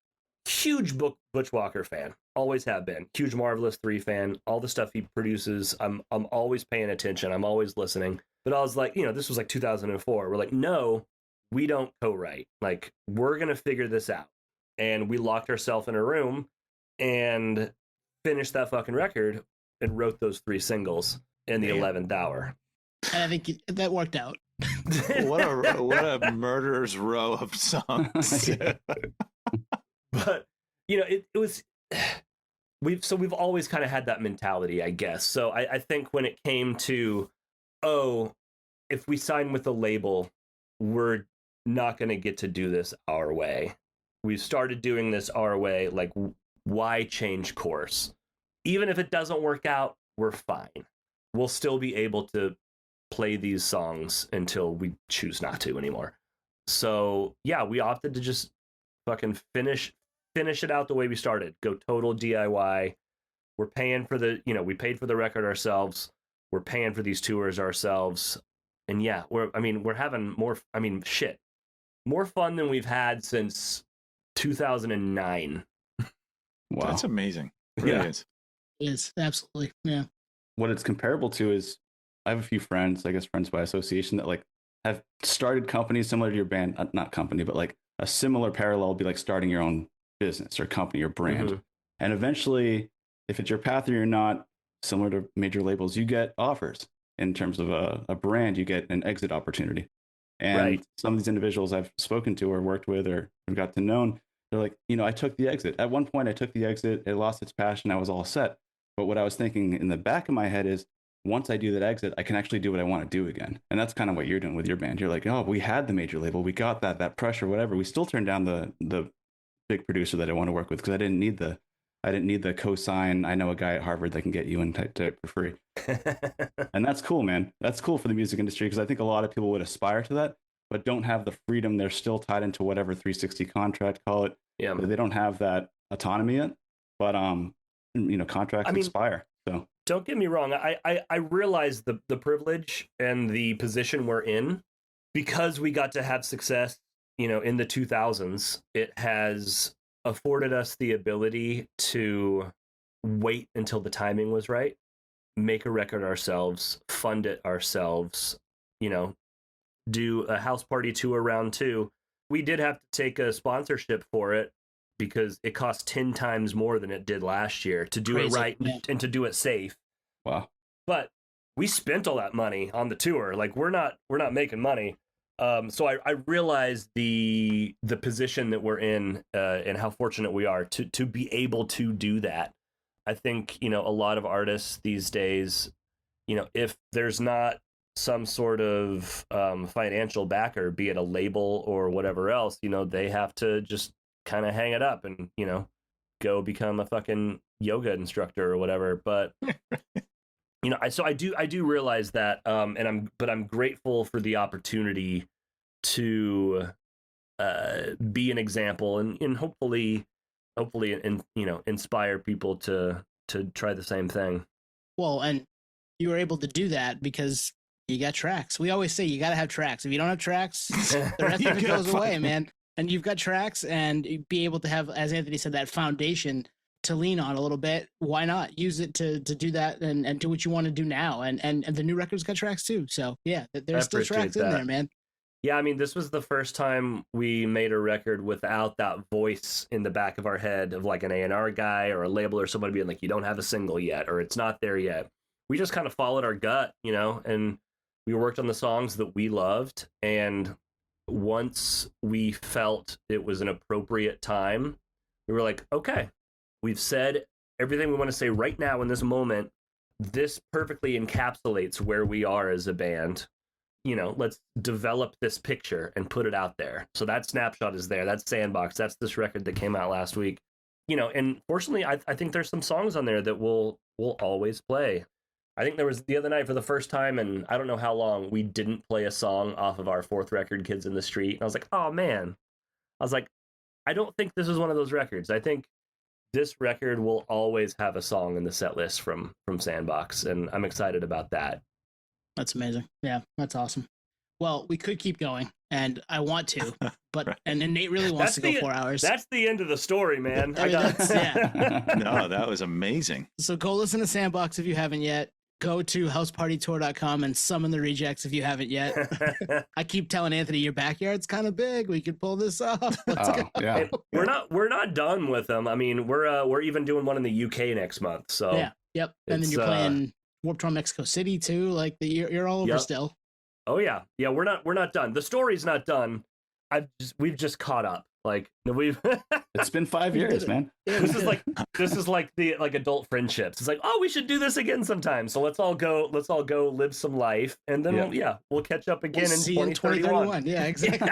S4: Huge Butch Walker fan, always have been. Huge Marvelous 3 fan, all the stuff he produces, I'm always paying attention, I'm always listening. But I was like, you know, this was like 2004. We're like, no, we don't co-write. Like, we're going to figure this out. And we locked ourselves in a room and finished that fucking record and wrote those 3 singles in the 11th hour.
S1: And I think that worked out.
S3: What a murderer's row of songs.
S4: But, you know, it was, we've always kind of had that mentality, I guess. So I think when it came to, oh, if we sign with a label, we're not going to get to do this our way. We started doing this our way. Like, why change course? Even if it doesn't work out, we're fine. We'll still be able to play these songs until we choose not to anymore. So yeah, we opted to just fucking finish it out the way we started. Go total DIY. We're paying for the, you know, we paid for the record ourselves. We're paying for these tours ourselves. And yeah, we're having more fun than we've had since 2009.
S2: Wow.
S3: That's amazing. It really is.
S1: It is, absolutely. Yeah.
S2: What it's comparable to is, I have a few friends, I guess friends by association, that like have started companies similar to your band, not company, but like a similar parallel would be like starting your own business or company or brand. Mm-hmm. And eventually, if it's your path or you're not, similar to major labels, you get offers. In terms of a brand, you get an exit opportunity. And some of these individuals I've spoken to or worked with or got to know, they're like, you know, I took the exit. At one point, I took the exit. It lost its passion. I was all set. But what I was thinking in the back of my head is, once I do that exit, I can actually do what I want to do again. And that's kind of what you're doing with your band. You're like, oh, we had the major label. We got that pressure, whatever. We still turned down the big producer that I want to work with because I didn't need the I didn't need the cosign. I know a guy at Harvard that can get you in type for free. And that's cool, man. That's cool for the music industry because I think a lot of people would aspire to that, but don't have the freedom. They're still tied into whatever 360 contract, call it.
S4: Yeah.
S2: They don't have that autonomy yet. But contracts expire. So
S4: don't get me wrong. I realize the privilege and the position we're in because we got to have success, in the 2000s. It has afforded us the ability to wait until the timing was right, make a record ourselves, fund it ourselves, do a house party tour round 2. We did have to take a sponsorship for it because it cost 10 times more than it did last year to do it right and to do it safe.
S2: Wow.
S4: But we spent all that money on the tour. Like we're not making money. So I realize the position that we're in and how fortunate we are to be able to do that. I think, a lot of artists these days, if there's not some sort of financial backer, be it a label or whatever else, they have to just kind of hang it up and, go become a fucking yoga instructor or whatever. But, I do realize that. But I'm grateful for the opportunity to be an example and hopefully inspire people to try the same thing.
S1: Well, and you were able to do that because you got tracks. We always say you got to have tracks. If you don't have tracks, the rest of it goes away, man. And you've got tracks and be able to have, as Anthony said, that foundation to lean on a little bit. Why not use it to do that and do what you want to do now? And the new record's got tracks too. So yeah, there's still tracks in there, man.
S4: Yeah, I mean, this was the first time we made a record without that voice in the back of our head of like an A&R guy or a label or somebody being like, you don't have a single yet, or it's not there yet. We just kind of followed our gut, and we worked on the songs that we loved. And once we felt it was an appropriate time, we were like, okay, we've said everything we want to say right now in this moment. This perfectly encapsulates where we are as a band. Let's develop this picture and put it out there. So that snapshot is there. That's Sandbox. That's this record that came out last week. And fortunately, I think there's some songs on there that we'll always play. I think there was the other night for the first time, and I don't know how long, we didn't play a song off of our 4th record, Kids in the Street. And I was like, oh, man. I was like, I don't think this is one of those records. I think this record will always have a song in the set list from Sandbox, and I'm excited about that.
S1: That's amazing. Yeah, that's awesome. Well, we could keep going, and I want to, but
S3: Right.
S1: and Nate really wants to go 4 hours.
S4: That's the end of the story, man.
S1: Yeah.
S3: No, that was amazing.
S1: So go listen to Sandbox if you haven't yet. Go to housepartytour.com and summon the rejects if you haven't yet. I keep telling Anthony, your backyard's kind of big. We could pull this off. Let's go.
S2: Yeah.
S4: We're not done with them. I mean, we're even doing one in the UK next month. So
S1: yeah, yep. And then you're playing Warped Tour Mexico City too. Like you're all over still.
S4: Oh yeah, we're not done. The story's not done. We've just caught up. Like we've.
S2: It's been 5 years, man.
S4: This is like the adult friendships. It's like, oh, we should do this again sometime. So let's all go live some life, and then we'll catch up again in 2031.
S1: Yeah, exactly.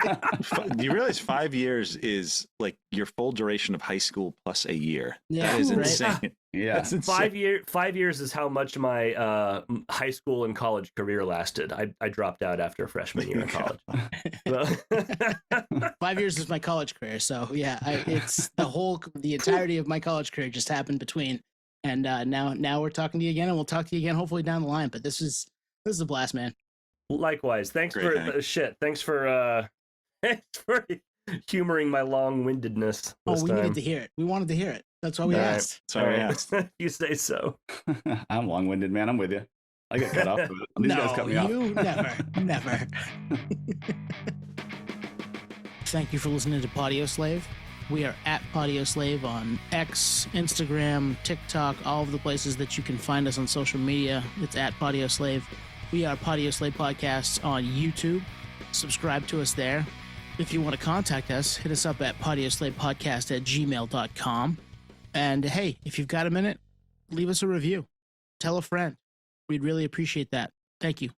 S3: Do you realize 5 years is like your full duration of high school plus a year?
S1: Yeah,
S3: that is
S1: right?
S3: insane.
S2: Yeah,
S3: That's insane.
S4: 5 years is how much my high school and college career lasted. I dropped out after freshman year in college.
S1: 5 years is my college career. So yeah, it's the entirety of my college career just happened between. And now we're talking to you again, and we'll talk to you again hopefully down the line. But this is a blast, man.
S4: Likewise. Thanks Thanks for humoring my long-windedness.
S1: We needed to hear it. We wanted to hear it. That's why we asked.
S3: That's why we asked.
S4: You say so.
S2: I'm long-winded, man. I'm with you. I get cut off. These guys cut me off.
S1: You never. Thank you for listening to Podio Slave. We are at Podio Slave on X, Instagram, TikTok, all of the places that you can find us on social media. It's at Podio Slave. We are Podio Slave Podcasts on YouTube. Subscribe to us there. If you want to contact us, hit us up at podioslavepodcast@gmail.com. And hey, if you've got a minute, leave us a review. Tell a friend. We'd really appreciate that. Thank you.